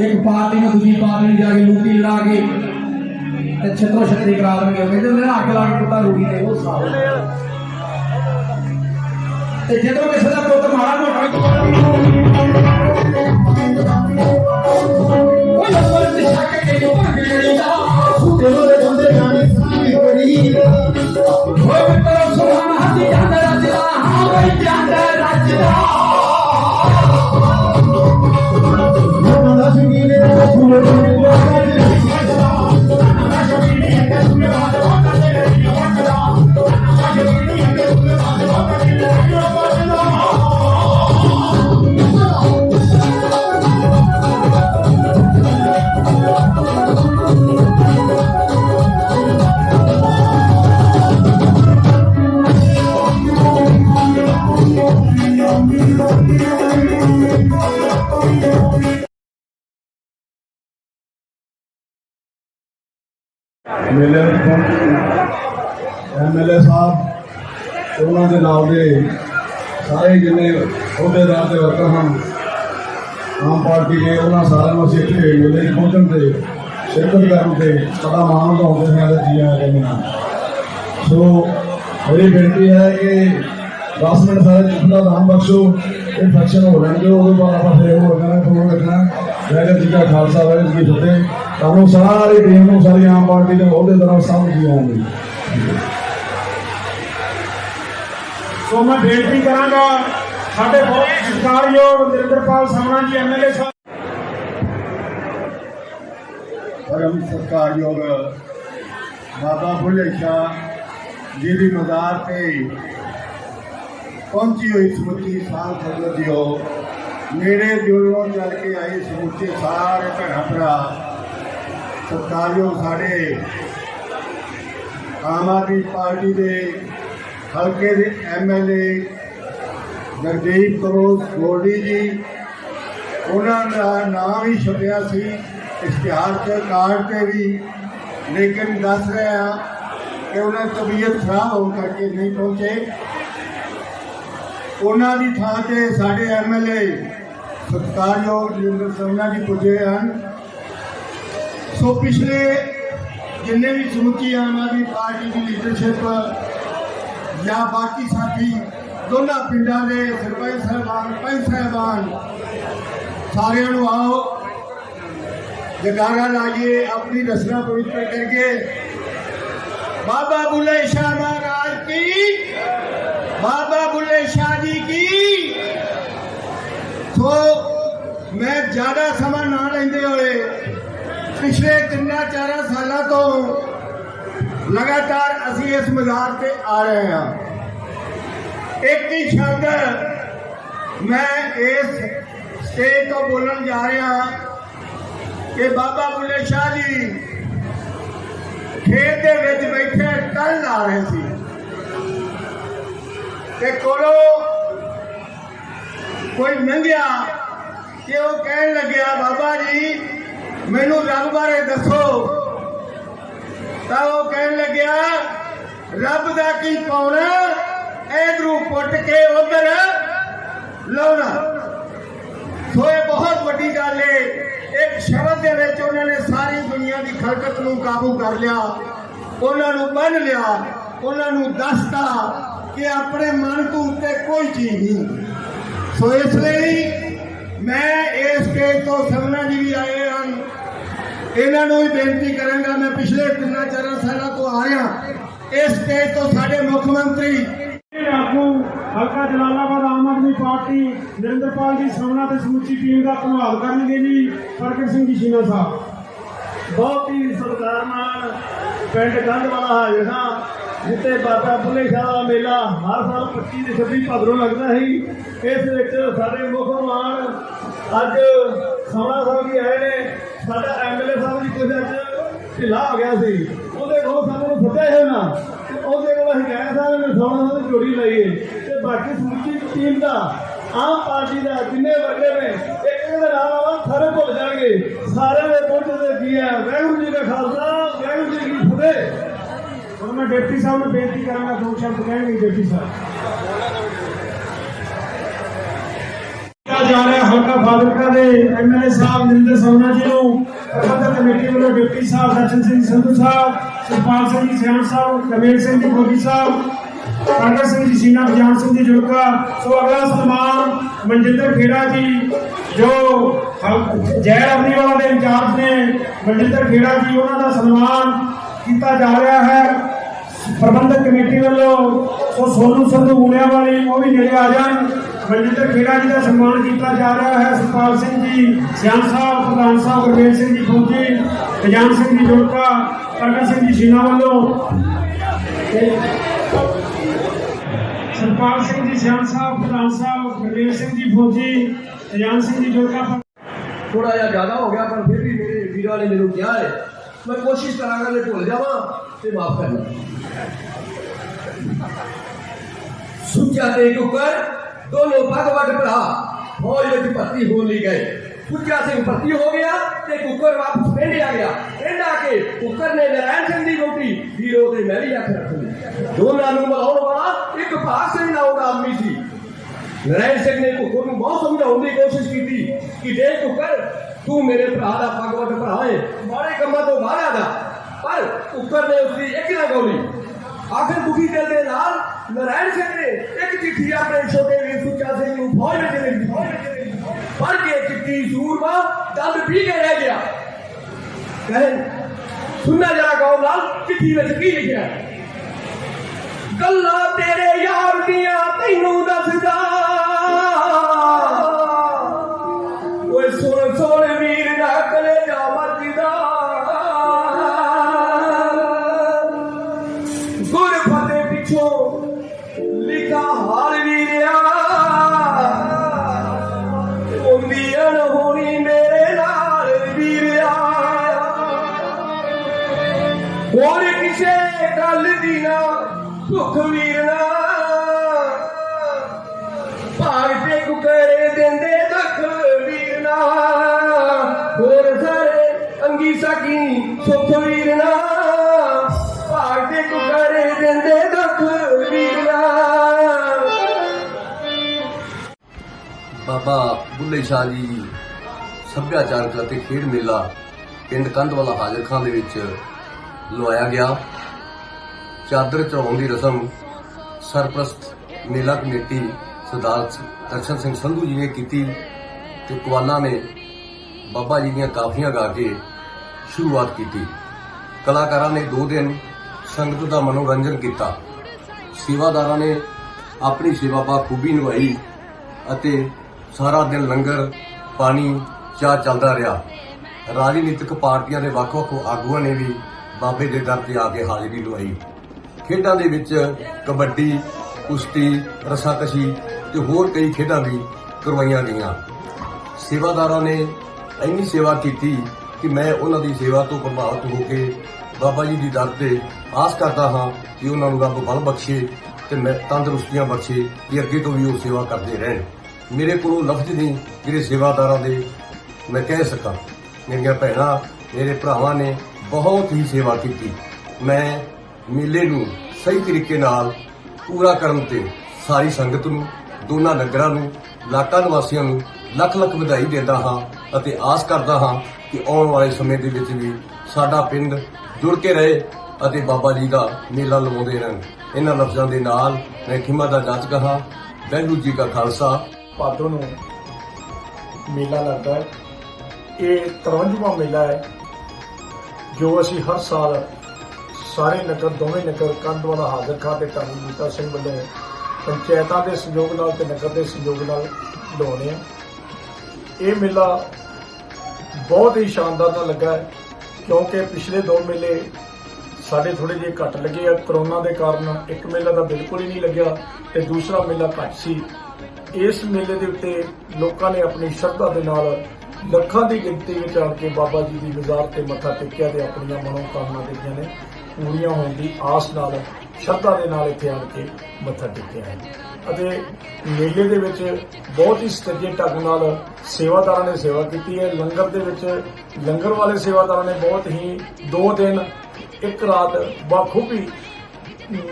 ਇੱਕ ਪਾਰਟੀ ਨੂੰ ਦੂਜੀ ਪਾਰਟੀ ਨੂੰ ਜਾ ਕੇ ਲੂਟੀ ਲੜਾ ਕੇ ਤੇ ਛਿੱਤਰੋ ਛਿੱਤਰੀ ਕਰਾ ਦੇਣਗੇ। ਉਹ ਕਹਿੰਦੇ ਨੇ ਅੱਗ ਲਾ ਕੇ ਕੁੱਤਾ ਰੂੜੀ ਤੇ ਉਹ ਸਾਹ ਤੇ ਜਦੋਂ ਕਿਸੇ ਦਾ ਪੁੱਤ ਮਾੜਾ ਮੋਟਾ ਉਹ ਨੰਬਰ ਤੇ ਛੱਕ ਕੇ ਜੋ ਭੱਜ ਜਾਂਦਾ ਜਦੋਂ ਦੇ ਬੰਦੇ ਗਾਣੇ ਸਾਰੀ ਬੜੀ ਹੋਏ ਮਿੱਤਰੋ ਸੁਹਾਣਾ ਹੱਥੀ ਜਾਂਦਾ ਰੱਜਦਾ ਹਾਂ ਬਈ ਜਾਂਦਾ ਰੱਜਦਾ मेले MLA साहब उन्होंने नाल के सारे जिन्ने अहुदेदार के वर्कर हैं आम पार्टी के उन्होंने सारे असीं इत्थे मेले पहुँचण से शिरकत करने से बड़ा मान उठाते हैं जी। सो मेरी बेनती है कि 10 मिनट सारे चुप का दान बख्शो, ये फंक्शन हो रहे जो बाद आप फिर हो रखना फोन रखना। वाहिगुरू जी का खालसा वाहिगुरू जी की फतेह। ਤੁਹਾਨੂੰ ਸਾਰੀ ਟੀਮ ਨੂੰ ਸਾਰੀ ਆਮ ਪਾਰਟੀ ਦੇ ਅਹੁਦੇਦਾਰਾਂ ਸਭ ਨੂੰ ਜੀ ਆਉਂਦੇ। ਸੋ ਮੈਂ ਬੇਨਤੀ ਕਰਾਂਗਾ ਸਾਡੇ ਬਹੁਤ ਸਤਿਕਾਰਯੋਗ ਨਰਿੰਦਰਪਾਲ ਸਮਣਾ ਜੀ MLA ਸਾਹਿਬ, परम सत्कारयोग बाबा बुल्ले शाह जी की मज़ार से पहुंची हुई समुची साल संगत दियो, नेड़े दूरों चल के आए समुचे सारे भैन भरा सत्कारयोग साढ़े आम आदमी पार्टी के हल्के के MLA जगदीप करोल गोल्डी जी, उन्होंने नाम ही छपिया सी इश्तिहार के कार्ड पे भी, लेकिन दस रहे हैं कि उन्हें तबीयत खराब हो करके नहीं पहुँचे। उन्होंने थां से साढ़े MLA सत्कारयोग नरेंद्र समना जी पुजे हैं। सो पिछले जिन्हें भी समुची आम आदमी पार्टी की लीडरशिप या बाकी साथी दोनों पिंडा के सरपंच साहबान पंच साहबान सारे आओ जगारा लाइए, अपनी रचना पवित्र करके बाबा बुल्ले शाह महाराज की, बाबा बुल्ले शाह जी की। तो मैं ज़्यादा समय ना लेंदे हुए पिछले 3-4 सालों तो लगातार असी इस मज़ार पे आ रहे हैं। एक ही शब्द मैं इस स्टेज तो बोलन जा रहा कि बाबा बुल्ले शाह जी खेत के विच बैठे तल ला रहे थे ते कोलो कोई लंघिया कि वो कहन लग्या बाबा जी मैनू रब बारे दसो। तो वो कहन लग्या रब दा की पाउना इधरों पुट के उधर लाउना। सो ये बहुत बड़ी गल है। एक शब्द दे विच उन्होंने सारी दुनिया की खलकत नूं काबू कर लिया, उन्होंने बन लिया, उन्होंने दसता कि अपने मन को उत्ते कोई चीज नहीं। सो इसलिए मैं इस स्टेज तो समना जी भी आए हैं, इन्होंने भी बेनती करांगा। मैं पिछले 3-4 सालों तो आया इस स्टेज तो साढ़े मुख्यमंत्री आगू हल्का जलालाबाद आम आदमी पार्टी नरिंदरपाल जी समना ते समुची टीम का धन्यवाद करनगे जी। प्रगट सिंह जी शीना साहब बहुत ही सत्कार नाल पिंड कंध वाला हाजिर हाँ, जिते बाबा बुल्ले शाह का मेला हर साल 25 ते 26 भादरों लगता है। इस विच साडे मुख मेहमान अज समना साहब जी आए ने। साडा MLA साहब जी कुछ अज ढिला हो गया सी, ਉਹਦੇ ਕੋਲ ਸਾਨੂੰ ਸੱਦਿਆ ਹੈ ਨਾ, ਉਹਦੇ ਕੋਲ ਅਸੀਂ ਗਏ ਸਾਹਿਬ ਨੇ ਸੋਹਣਾ ਨਾਲ ਜੋੜੀ ਲਈਏ ਤੇ ਬਾਕੀ ਸਮੁੱਚੀ ਟੀਮ ਦਾ ਆਮ ਪਾਰਟੀ ਦਾ ਜਿੰਨੇ ਵੱਡੇ ਨੇ ਇੱਕ ਦੇ ਨਾਲ ਆਵਾਂ ਸਾਰੇ ਭੁੱਲ ਜਾਣਗੇ। ਸਾਰਿਆਂ ਦੇ ਪਹੁੰਚਦੇ ਕੀ ਹੈ। ਵਾਹਿਗੁਰੂ ਜੀ ਦਾ ਖਾਲਸਾ ਵਾਹਿਗੁਰੂ ਜੀ ਕੀ ਫਤਿਹ। ਹੁਣ मैं डिप्टी साहब ਨੂੰ ਬੇਨਤੀ ਕਰਾਂਗਾ 2 शब्द कहेंगे डिप्टी साहब। ਜਾ ਰਿਹਾ ਹਲਕਾ ਫਾਜ਼ਿਲਕਾ ਦੇ ਐਮਐਲਏ ਸਾਹਿਬ ਨਿੰਦਰ ਸੋਨਾ ਜੀ ਨੂੰ ਪ੍ਰਬੰਧਕ ਕਮੇਟੀ ਵੱਲੋਂ ਡਿਪਟੀ ਸਾਹਿਬ ਦਰਸ਼ਨ ਸਿੰਘ ਸੰਧੂ ਸਾਹਿਬ, ਸੁਖਪਾਲ ਸਿੰਘ ਜੀ ਸਿਆਣ ਸਾਹਿਬ, ਕਮੇਲ ਸਿੰਘ ਜੀ ਫੌਜੀ ਸਾਹਿਬ, ਕਾਂਗੜ ਸਿੰਘ ਜੀ ਸੀਨਾ, ਬਜਾਨ ਸਿੰਘ ਜੀ ਜੁਲਕਾ। ਸੋ ਅਗਲਾ ਸਨਮਾਨ ਮਨਜਿੰਦਰ ਖੇੜਾ ਜੀ ਜੋ ਜੈਲ ਅਮਨੀਵਾਲਾ ਦੇ ਇੰਚਾਰਜ ਨੇ, ਮਨਜਿੰਦਰ ਖੇੜਾ ਜੀ, ਉਹਨਾਂ ਦਾ ਸਨਮਾਨ ਕੀਤਾ ਜਾ ਰਿਹਾ ਹੈ ਪ੍ਰਬੰਧਕ ਕਮੇਟੀ ਵੱਲੋਂ। ਸੋ ਸੋਨੂ ਸੰਧੂ ਮੂਲਿਆਂ ਵਾਲੀ ਉਹ ਵੀ ਨੇੜੇ ਆ ਜਾਣ। ਮਨਜਿੰਦਰ ਖੇੜਾ ਜੀ ਦਾ ਸਨਮਾਨ ਕੀਤਾ ਜਾ ਰਿਹਾ ਹੈ। ਸੁਖਪਾਲ ਸਿੰਘ ਜੀ ਸਿਆਣ ਸਾਹਿਬ, ਪ੍ਰਧਾਨ ਸਾਹਿਬ ਗੁਰਮੇਲ ਸਿੰਘ ਜੀ ਫੌਜੀ, ਬਜਾਨ ਸਿੰਘ ਜੀ ਜੁਲਕਾ, ਕਾਂਗੜ ਸਿੰਘ ਜੀ ਸੀਨਾ ਵੱਲੋਂ, ਸੁਖਪਾਲ ਸਿੰਘ ਜੀ ਸਿਆਣ ਸਾਹਿਬ, ਪ੍ਰਧਾਨ ਸਾਹਿਬ ਗੁਰਮੇਲ ਸਿੰਘ ਜੀ ਫੌਜੀ, ਬਜਾਨ ਸਿੰਘ ਜੀ ਜੁਲਕਾ। थोड़ा जिहा ज़्यादा हो गया पर फिर भी मेरे वीरों ने मैनूं कहा है, मैं कोशिश करांगा जे भुल जावां ते माफ करना। सुच्चा ते कुकर दोनों भगवत भरा फौज में भर्ती हो ली गए। सुच्चा सिंह भर्ती हो गया ते कुकर वापस पिंड आ गया। पिंड आके कुकर ने नारायण सिंह की रोटी वीरों ते मैं भी अख रख ली। दोनों नूं मिलाउण वाला एक भाग सिंह नाम दा आदमी सी। नारायण सिंह ने कुकर को बहुत समझाने की कोशिश की कि देख कुकर तू मेरे भरा का भगवत भरा है, माड़े कमां तो बाहर आ जा। पर कुकर ने उसकी एक ना गौली। आखिर दुखी दिल के नाल नारायण सिंह ने एक चिट्ठी अपने छोटे वीर सुच्चा सिंह को फौज में लिख दी। पढ़ के चिट्ठी सूरमा दंद पी के रह गया। कहे सुनना जरा गौर नाल चिट्ठी में की लिखा है, गल्ला तेरे यार दियां तैनू दसदा ओए सोन सोन वीर दा कलेजा मरदा। गुर फतेह पिछों लिखा हाल वीरिया उंदी अनहोनी मेरे नाल वीरिया। होर किसे गल दी ना भुख वीरना भाग ते कुकरे देंदे दुख वीरना। होर सारे अंगी साकी सुख वीरना भाग ते कुकरे देंदे दुख वीरना। बाबा बुल्ले शाह जी सभ्याचारक ਅਤੇ ਖੇਡ ਮੇਲਾ ਪਿੰਡ ਕੰਧਵਾਲਾ ਹਾਜ਼ਰ ਖਾਨ ਦੇ ਵਿੱਚ ਲਵਾਇਆ ਗਿਆ। ਚਾਦਰ ਚੜਾਉਣ ਦੀ ਰਸਮ ਸਰਪ੍ਰਸਤ ਮੇਲਾ ਕਮੇਟੀ ਸਰਦਾਰ ਦਰਸ਼ਨ ਸਿੰਘ ਸੰਧੂ ਜੀ ਨੇ ਕੀਤੀ ਤੇ ਕਵਾਲਾਂ ਨੇ ਬਾਬਾ ਜੀ ਦੀਆਂ ਕਾਫੀਆਂ ਗਾ ਕੇ ਸ਼ੁਰੂਆਤ ਕੀਤੀ। ਕਲਾਕਾਰਾਂ ਨੇ 2 ਦਿਨ ਸੰਗਤ ਦਾ ਮਨੋਰੰਜਨ ਕੀਤਾ। ਸੇਵਾਦਾਰਾਂ ਨੇ ਆਪਣੀ ਸੇਵਾ ਬਾਖੂਬੀ ਨਿਭਾਈ ਅਤੇ ਸਾਰਾ ਦਿਨ ਲੰਗਰ ਪਾਣੀ ਚਾਹ ਚੱਲਦਾ ਰਿਹਾ। ਰਾਜਨੀਤਿਕ ਪਾਰਟੀਆਂ ਦੇ ਵੱਖ-ਵੱਖ ਆਗੂਆਂ ਨੇ ਵੀ ਬਾਬੇ ਦੇ ਦਰ ਤੇ ਆ ਕੇ ਹਾਜ਼ਰੀ ਲਵਾਈ। ਖੇਡਾਂ ਦੇ ਵਿੱਚ ਕਬੱਡੀ, ਕੁਸ਼ਤੀ, ਰੱਸਾਕਸ਼ੀ ਤੇ ਹੋਰ ਕਈ ਖੇਡਾਂ ਵੀ ਕਰਵਾਈਆਂ ਗਈਆਂ। ਸੇਵਾਦਾਰਾਂ ਨੇ ਇੰਨੀ ਸੇਵਾ ਕੀਤੀ ਕਿ ਮੈਂ ਉਹਨਾਂ ਦੀ ਸੇਵਾ ਤੋਂ ਪ੍ਰਭਾਵਿਤ ਹੋ ਕੇ ਬਾਬਾ ਜੀ ਦੀ ਦਰ ਤੇ ਆਸ ਕਰਦਾ ਹਾਂ ਕਿ ਉਹਨਾਂ ਨੂੰ ਰੱਬ ਬਲ ਬਖਸ਼ੇ ਤੇ ਮੈਂ ਤੰਦਰੁਸਤੀਆਂ ਬਖਸ਼ੇ ਕਿ ਅੱਗੇ ਤੋਂ ਵੀ ਉਹ ਸੇਵਾ ਕਰਦੇ ਰਹਿਣ। ਮੇਰੇ ਕੋਲੋਂ ਲਫ਼ਜ਼ ਨਹੀਂ ਜਿਹੜੇ ਸੇਵਾਦਾਰਾਂ ਦੇ ਮੈਂ ਕਹਿ ਸਕਾਂ। ਮੇਰੀਆਂ ਭੈਣਾਂ ਮੇਰੇ ਭਰਾਵਾਂ ਨੇ ਬਹੁਤ ਹੀ ਸੇਵਾ ਕੀਤੀ। ਮੈਂ ਮੇਲੇ ਨੂੰ ਸਹੀ ਤਰੀਕੇ ਨਾਲ ਪੂਰਾ ਕਰਨ ਤੇ ਸਾਰੀ ਸੰਗਤ ਨੂੰ, ਦੋਨਾਂ ਨਗਰਾਂ ਨੂੰ, ਇਲਾਕਾ ਨਿਵਾਸੀਆਂ ਨੂੰ ਲੱਖ ਲੱਖ ਵਧਾਈ ਦਿੰਦਾ ਹਾਂ ਅਤੇ ਆਸ ਕਰਦਾ ਹਾਂ ਕਿ ਆਉਣ ਵਾਲੇ ਸਮੇਂ ਦੇ ਵਿੱਚ ਵੀ ਸਾਡਾ ਪਿੰਡ ਜੁੜ ਕੇ ਰਹੇ ਅਤੇ ਬਾਬਾ ਜੀ ਦਾ ਮੇਲਾ ਲਵਾਉਂਦੇ ਰਹਿਣ। ਇਹਨਾਂ ਲਫ਼ਜ਼ਾਂ ਦੇ ਨਾਲ ਮੈਂ ਖਿਮਾ ਦਾ ਜਾਚਕ ਹਾਂ। ਵਾਹਿਗੁਰੂ ਜੀ ਕਾ ਖਾਲਸਾ। ਭਾਦੋਂ ਨੂੰ ਮੇਲਾ ਲੱਗਦਾ ਹੈ। ਇਹ 53ਵਾਂ ਮੇਲਾ ਹੈ ਜੋ ਅਸੀਂ ਹਰ ਸਾਲ ਸਾਰੇ ਨਗਰ, ਦੋਵੇਂ ਨਗਰ ਕੰਧਵਾਲਾ ਹਾਜ਼ਰ ਖਾਨ ਤੇ ਧੰਨ ਬੂਟਾ ਸਿੰਘ ਵੱਲੋਂ ਪੰਚਾਇਤਾਂ ਦੇ ਸਹਿਯੋਗ ਨਾਲ ਤੇ ਨਗਰ ਦੇ ਸਹਿਯੋਗ ਨਾਲ ਲਾਉਂਦੇ ਹਾਂ। ਇਹ ਮੇਲਾ ਬਹੁਤ ਹੀ ਸ਼ਾਨਦਾਰ ਨਾਲ ਲੱਗਾ ਹੈ ਕਿਉਂਕਿ ਪਿਛਲੇ 2 ਮੇਲੇ ਸਾਡੇ ਥੋੜੇ ਜਿਹੇ ਘੱਟ ਲੱਗੇ ਆ। ਕਰੋਨਾ ਦੇ ਕਾਰਨ ਇੱਕ ਮੇਲਾ ਤਾਂ ਬਿਲਕੁਲ ਹੀ ਨਹੀਂ ਲੱਗਿਆ ਤੇ ਦੂਸਰਾ ਮੇਲਾ ਘੱਟ ਸੀ। ਇਸ ਮੇਲੇ ਦੇ ਉੱਤੇ ਲੋਕਾਂ ਨੇ ਆਪਣੀ ਸ਼ਰਧਾ ਦੇ ਨਾਲ ਲੱਖਾਂ ਦੀ ਗਿਣਤੀ ਵਿੱਚ ਆ ਕੇ ਬਾਬਾ ਜੀ ਦੀ ਮਜ਼ਾਰ ਤੇ ਮੱਥਾ ਟੇਕਿਆ ਤੇ ਆਪਣੀਆਂ ਮਨੋਕਾਮਨਾ ਜਿਹੜੀਆਂ ਨੇ ਪੂਰੀਆਂ ਹੋਣ ਦੀ ਆਸ ਨਾਲ ਸ਼ਰਧਾ ਦੇ ਨਾਲ ਇੱਥੇ ਆ ਕੇ ਮੱਥਾ ਟੇਕਿਆ ਹੈ। ਅਤੇ ਮੇਲੇ ਦੇ ਵਿੱਚ ਬਹੁਤ ਹੀ ਸੁਚੱਜੇ ਢੰਗ ਨਾਲ ਸੇਵਾਦਾਰਾਂ ਨੇ ਸੇਵਾ ਕੀਤੀ ਹੈ। ਲੰਗਰ ਦੇ ਵਿੱਚ ਲੰਗਰ ਵਾਲੇ ਸੇਵਾਦਾਰਾਂ ਨੇ ਬਹੁਤ ਹੀ 2 ਦਿਨ 1 ਰਾਤ ਬਾਖੂਬੀ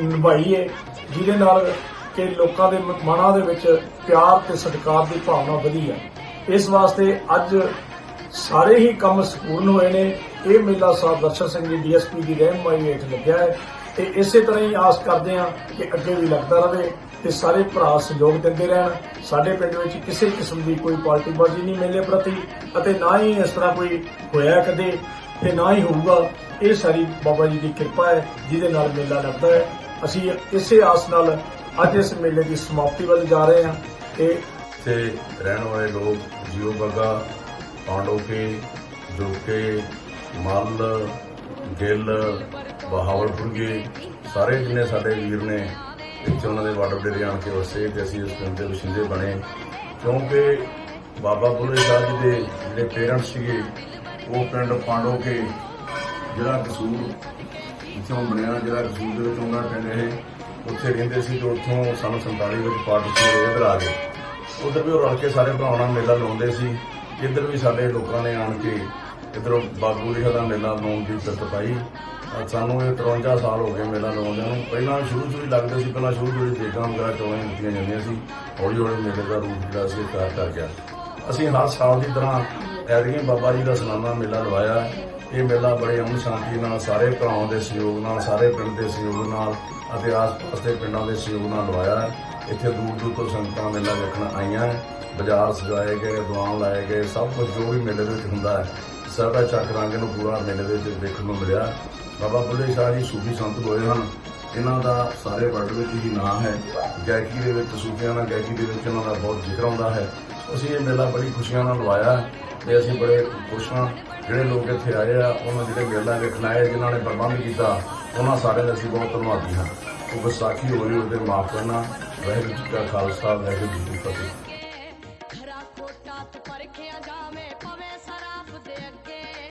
ਨਿਭਾਈ ਹੈ, ਜਿਹਦੇ ਨਾਲ ਕਿ ਲੋਕਾਂ ਦੇ ਮਨਾਂ ਦੇ ਵਿੱਚ ਪਿਆਰ ਤੇ ਸਤਿਕਾਰ ਦੀ ਭਾਵਨਾ ਵਧੀ ਹੈ। ਇਸ ਵਾਸਤੇ ਅੱਜ ਸਾਰੇ ਹੀ ਕੰਮ ਸੰਪੂਰਨ ਹੋਏ ਨੇ। ਇਹ ਮੇਲਾ ਸਾਹਿਬ ਦਰਸ਼ਨ ਸਿੰਘ ਜੀ ਡੀਐਸਪੀ ਦੀ ਰਹਿਨੁਮਾਈ ਹੇਠ ਲੱਗਿਆ ਹੈ ਤੇ ਇਸੇ ਤਰ੍ਹਾਂ ਹੀ ਆਸ ਕਰਦੇ ਹਾਂ ਕਿ ਅੱਗੇ ਵੀ ਲੱਗਦਾ ਰਹੇ ਤੇ ਸਾਰੇ ਭਰਾ ਸਹਿਯੋਗ ਦਿੰਦੇ ਰਹਿਣ। ਸਾਡੇ ਪਿੰਡ ਵਿੱਚ ਕਿਸੇ ਕਿਸਮ ਦੀ ਕੋਈ ਪਾਰਟੀਬਾਜ਼ੀ ਨਹੀਂ ਮੇਲੇ ਪ੍ਰਤੀ ਅਤੇ ਨਾ ਹੀ ਇਸ ਤਰ੍ਹਾਂ ਕੋਈ ਹੋਇਆ ਕਦੇ ਤੇ ਨਾ ਹੀ ਹੋਊਗਾ। ਇਹ ਸਾਰੀ ਬਾਬਾ ਜੀ ਦੀ ਕਿਰਪਾ ਹੈ ਜਿਹਦੇ ਨਾਲ ਮੇਲਾ ਲੱਗਦਾ ਹੈ। ਅਸੀਂ ਇਸੇ ਆਸ ਨਾਲ ਅੱਜ ਇਸ ਮੇਲੇ ਦੀ ਸਮਾਪਤੀ ਵੱਲ ਜਾ ਰਹੇ ਹਾਂ ਤੇ ਇੱਥੇ ਰਹਿਣ ਵਾਲੇ ਲੋਕ ਜੀਓ ਬੱਗਾ, ਪਾਂਡੋਕੇ, ਜੋਕੇ, ਮੱਲ, ਗਿੱਲ, ਬਹਾਵਲਪੁਰਗੇ ਸਾਰੇ ਜਿੰਨੇ ਸਾਡੇ ਵੀਰ ਨੇ ਇੱਥੇ ਉਹਨਾਂ ਦੇ ਵਾਟਰ ਡੇਰੇ ਆਣ ਕੇ ਵਸੇ ਤੇ ਅਸੀਂ ਉਸ ਪਿੰਡ ਦੇ ਵਸਿੰਦੇ ਬਣੇ ਕਿਉਂਕਿ ਬਾਬਾ ਬੁੱਲੇ ਸ਼ਾਹ ਜੀ ਦੇ ਜਿਹੜੇ ਪੇਰੈਂਟਸ ਸੀਗੇ ਉਹ ਪਿੰਡ ਪਾਂਡੋਕੇ ਜਿਹੜਾ ਕਸੂਰ ਇੱਥੋਂ ਬਣਿਆ, ਜਿਹੜਾ ਕਸੂਰ ਦੇ ਵਿੱਚ ਉਹਨਾਂ ਪਿੰਡ ਇਹ ਉੱਥੇ ਰਹਿੰਦੇ ਸੀ ਤੇ ਉੱਥੋਂ ਸਨ 47 ਵਿੱਚ ਪਾਰਟੀਸ਼ਨ ਇੱਧਰ ਆ ਗਏ। ਉੱਧਰ ਵੀ ਉਹ ਰਲ ਕੇ ਸਾਰੇ ਭਰਾਵਾਂ ਮੇਲਾ ਲਾਉਂਦੇ ਸੀ। ਇੱਧਰ ਵੀ ਸਾਡੇ ਲੋਕਾਂ ਨੇ ਆਣ ਕੇ ਇੱਧਰੋਂ ਬਾਬੂ ਜੀ ਦਾ ਮੇਲਾ ਲਾਉਣ ਦੀ ਫਿਰਤ ਪਾਈ। ਸਾਨੂੰ ਇਹ 53 ਸਾਲ ਹੋ ਗਏ ਮੇਲਾ ਲਾਉਂਦਿਆਂ ਨੂੰ। ਪਹਿਲਾਂ ਸ਼ੁਰੂ ਹੀ ਲੱਗਦੇ ਸੀ, ਪਹਿਲਾਂ ਸ਼ੁਰੂ ਦੇਗਾਂ ਵਗੈਰਾ ਚੌਲਾਂ ਦਿੱਤੀਆਂ ਜਾਂਦੀਆਂ ਸੀ। ਹੌਲੀ ਹੌਲੀ ਮੇਲੇ ਦਾ ਰੂਪ ਜਿਹੜਾ ਸੀ ਤਿਆਰ ਕਰ ਗਿਆ। ਅਸੀਂ ਹਰ ਸਾਲ ਦੀ ਤਰ੍ਹਾਂ ਐਤਕੀ ਬਾਬਾ ਜੀ ਦਾ ਸਲਾਨਾ ਮੇਲਾ ਲਵਾਇਆ। ਇਹ ਮੇਲਾ ਬੜੇ ਅਮਨ ਸ਼ਾਂਤੀ ਨਾਲ ਸਾਰੇ ਭਰਾਵਾਂ ਦੇ ਸਹਿਯੋਗ ਨਾਲ, ਸਾਰੇ ਪਿੰਡ ਦੇ ਸਹਿਯੋਗ ਨਾਲ ਅਤੇ ਆਸ-ਪਾਸ ਦੇ ਪਿੰਡਾਂ ਦੇ ਸਹਿਯੋਗ ਨਾਲ ਲਵਾਇਆ। ਇੱਥੇ ਦੂਰ ਦੂਰ ਤੋਂ ਸੰਗਤਾਂ ਮੇਲਾ ਵੇਖਣ ਆਈਆਂ। ਬਾਜ਼ਾਰ ਸਜਾਏ ਗਏ, ਦੁਆਨ ਲਾਏ ਗਏ, ਸਭ ਕੁਝ ਜੋ ਵੀ ਮੇਲੇ ਦੇ ਵਿੱਚ ਹੁੰਦਾ ਹੈ ਸੱਭਿਆਚਾਰਕ ਰੰਗ ਨੂੰ ਪੂਰਾ ਮੇਲੇ ਦੇ ਵਿੱਚ ਦੇਖਣ ਨੂੰ ਮਿਲਿਆ। ਬਾਬਾ ਬੁੱਲੇ ਸ਼ਾਹ ਜੀ ਸੂਫੀ ਸੰਤ ਹੋਏ ਹਨ। ਇਹਨਾਂ ਦਾ ਸਾਰੇ ਵਰਲਡ ਵਿੱਚ ਹੀ ਨਾਂ ਹੈ। ਗਾਇਕੀ ਦੇ ਵਿੱਚ, ਸੂਫੀਆਂ ਨਾਲ ਗਾਇਕੀ ਦੇ ਵਿੱਚ ਇਹਨਾਂ ਦਾ ਬਹੁਤ ਜ਼ਿਕਰ ਆਉਂਦਾ ਹੈ। ਅਸੀਂ ਇਹ ਮੇਲਾ ਬੜੀ ਖੁਸ਼ੀਆਂ ਨਾਲ ਲਵਾਇਆ ਤੇ ਅਸੀਂ ਬੜੇ ਖੁਸ਼ ਹਾਂ। ਜਿਹੜੇ ਲੋਕ ਇੱਥੇ ਆਏ ਆ, ਉਹਨਾਂ ਜਿਹੜੇ ਮੇਲਾ ਵੇਖਣ ਆਏ, ਜਿਨ੍ਹਾਂ ਨੇ ਪ੍ਰਬੰਧ ਕੀਤਾ, ਉਹਨਾਂ ਸਾਰਿਆਂ ਦੇ ਅਸੀਂ ਬਹੁਤ ਧੰਨਵਾਦੀ ਹਾਂ। ਉਹ ਵਿਸਾਖੀ ਹੋਈ ਉਹਦੇ ਮਾਫ਼ ਕਰਨਾ। ਵਾਹਿਗੁਰੂ ਜੀ ਕਾ ਖਾਲਸਾ, ਵਾਹਿਗੁਰੂ ਜੀ ਕੀ ਫਤਿਹ।